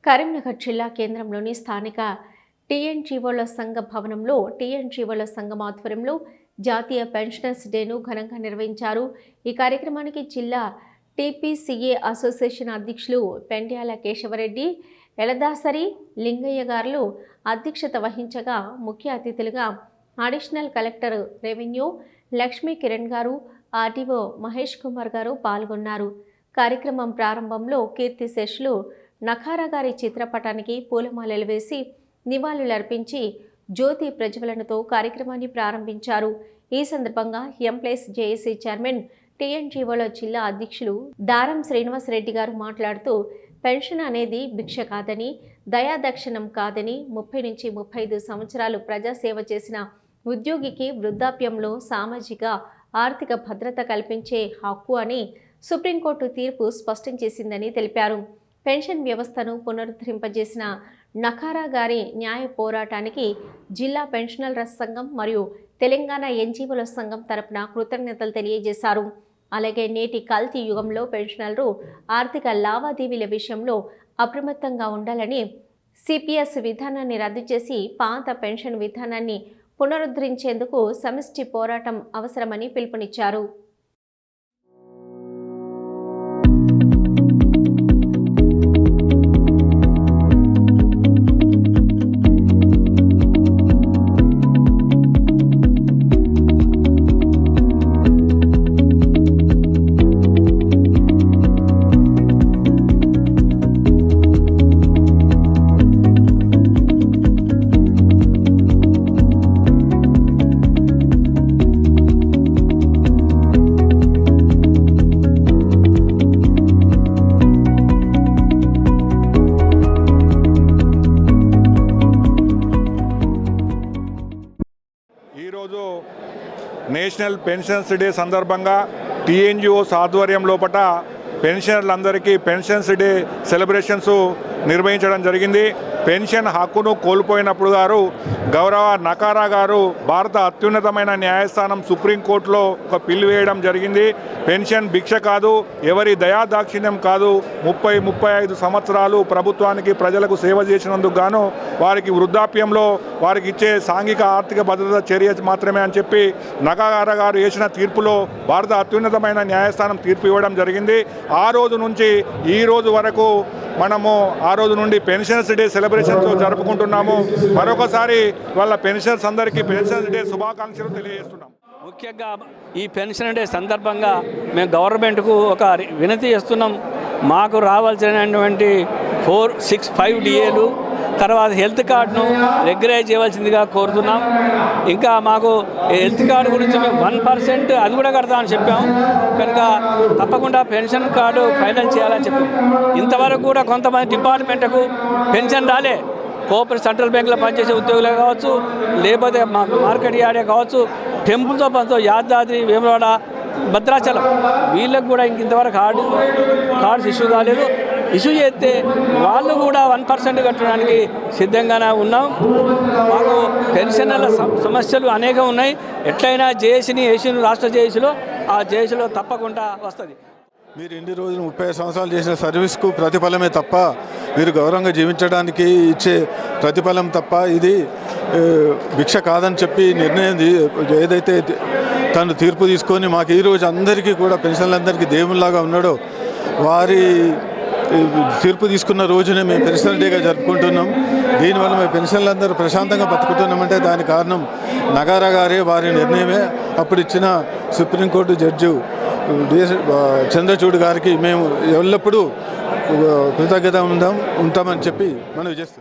కరీంనగర్ జిల్లా కేంద్రంలోని స్థానిక టీఎన్జీఓల సంఘ భవనంలో టీఎన్జీఓల సంఘం ఆధ్వర్యంలో జాతీయ పెన్షనర్స్ డేను ఘనంగా నిర్వహించారు. ఈ కార్యక్రమానికి జిల్లా టీపీసీఏ అసోసియేషన్ అధ్యక్షులు పెండ్యాల కేశవరెడ్డి, ఎలదాసరి లింగయ్య గారు అధ్యక్షత వహించగా ముఖ్య అతిథులుగా additional collector revenue Lakshmi Kiran గారు, ఆర్డీఓ మహేష్ కుమార్ గారు పాల్గొన్నారు. కార్యక్రమం ప్రారంభంలో కీర్తిశేషులు నఖారా గారి చిత్రపటానికి పూలమాలలు వేసి నివాళులర్పించి జ్యోతి ప్రజ్వలనతో కార్యక్రమాన్ని ప్రారంభించారు. ఈ సందర్భంగా ఎంప్లాయీస్ జేఏసీ చైర్మన్ టీఎన్జీఓల జిల్లా అధ్యక్షులు దారం శ్రీనివాసరెడ్డి గారు మాట్లాడుతూ, పెన్షన్ అనేది భిక్ష కాదని, దయాదక్షిణం కాదని, 30 నుంచి 35 సంవత్సరాలు ప్రజాసేవ చేసిన ఉద్యోగికి వృద్ధాప్యంలో సామాజిక ఆర్థిక భద్రత కల్పించే హక్కు అని సుప్రీంకోర్టు తీర్పు స్పష్టం చేసిందని తెలిపారు. పెన్షన్ వ్యవస్థను పునరుద్ధరింపజేసిన నఖారా గారి న్యాయ పోరాటానికి జిల్లా పెన్షనర్ల సంఘం మరియు తెలంగాణ ఎన్జీఓల సంఘం తరపున కృతజ్ఞతలు తెలియజేశారు. అలాగే నేటి కల్తీ యుగంలో పెన్షనర్లు ఆర్థిక లావాదేవీల విషయంలో అప్రమత్తంగా ఉండాలని, సిపిఎస్ విధానాన్ని రద్దు చేసి పాత పెన్షన్ విధానాన్ని పునరుద్ధరించేందుకు సమిష్టి పోరాటం అవసరమని పిలుపునిచ్చారు. ఈరోజు నేషనల్ పెన్షన్స్ డే సందర్భంగా టీఎన్జీఓస్ ఆధ్వర్యం లోపల పెన్షనర్లందరికీ పెన్షన్స్ డే సెలబ్రేషన్స్ నిర్వహించడం జరిగింది. పెన్షన్ హక్కును కోల్పోయినప్పుడు గౌరవ నఖారా గారు భారత అత్యున్నతమైన న్యాయస్థానం సుప్రీంకోర్టులో ఒక పిల్లు వేయడం జరిగింది. పెన్షన్ భిక్ష కాదు, ఎవరి దయాదాక్షిణ్యం కాదు, 30-35 సంవత్సరాలు ప్రభుత్వానికి ప్రజలకు సేవ చేసినందుకు గాను వారికి వృద్ధాప్యంలో వారికి ఇచ్చే సాంఘిక ఆర్థిక భద్రత చర్య మాత్రమే అని చెప్పి నఖారా గారు వేసిన తీర్పులో భారత అత్యున్నతమైన న్యాయస్థానం తీర్పు ఇవ్వడం జరిగింది. ఆ రోజు నుంచి ఈ రోజు వరకు మనము ఆ రోజు నుండి పెన్షనర్స్ డే సెలబ్రేషన్స్ జరుపుకుంటున్నాము. మరొకసారి వాళ్ళ పెన్షనర్స్ అందరికీ పెన్షనర్స్ డే శుభాకాంక్షలు తెలియజేస్తున్నాం. ముఖ్యంగా ఈ పెన్షన్ డే సందర్భంగా మేము గవర్నమెంట్కు ఒక వినతి చేస్తున్నాం. మాకు రావాల్సినటువంటి 465 డిఏలు తర్వాత హెల్త్ కార్డును రెగ్యులైజ్ చేయవలసిందిగా కోరుతున్నాం. ఇంకా మాకు హెల్త్ కార్డు గురించి మేము 1% అది కూడా కడతామని చెప్పాము. కనుక తప్పకుండా పెన్షన్ కార్డు ఫైనల్ చేయాలని చెప్పాము. ఇంతవరకు కూడా కొంతమంది డిపార్ట్మెంట్కు పెన్షన్ రాలే. కోఆపరేటివ్ సెంట్రల్ బ్యాంకులో పనిచేసే ఉద్యోగులే కావచ్చు, లేకపోతే మార్కెట్ యార్డే కావచ్చు, టెంపుల్తో పనితో యాదాద్రి, వేములవాడ, భద్రాచలం వీళ్ళకు కూడా ఇంతవరకు కార్డ్స్ ఇష్యూ కాలేదు. ఇష్యూ చేస్తే వాళ్ళు కూడా 1% కట్టడానికి సిద్ధంగానే ఉన్నాం. మాకు పెన్షనర్ల సమస్యలు అనేకం ఉన్నాయి. ఎట్లయినా జేఏసీని వేసిన రాష్ట్ర జేఏసీలో ఆ జేఏసీలో తప్పకుండా వస్తుంది. మీరు ఇన్ని రోజులు 35 సంవత్సరాలు చేసిన సర్వీస్కు ప్రతిఫలమే తప్ప మీరు గౌరవంగా జీవించడానికి ఇచ్చే ప్రతిఫలం తప్ప ఇది భిక్ష కాదని చెప్పి నిర్ణయం ఏదైతే తను తీర్పు తీసుకొని మాకు ఈరోజు అందరికీ కూడా పెన్షన్లందరికీ దేవుళ్ళలాగా ఉన్నాడో వారి తీర్పు తీసుకున్న రోజునే మేము పెన్షన్ డేగా జరుపుకుంటున్నాం. దీనివల్ల మేము పెన్షన్లందరూ ప్రశాంతంగా బతుకుతున్నామంటే దానికి కారణం నఖారా గారే, వారి నిర్ణయమే. అప్పుడు ఇచ్చిన సుప్రీంకోర్టు జడ్జి చంద్రచూడ్ గారికి మేము ఎల్లప్పుడూ కృతజ్ఞత ఉంటామని చెప్పి మనం చేస్తాం.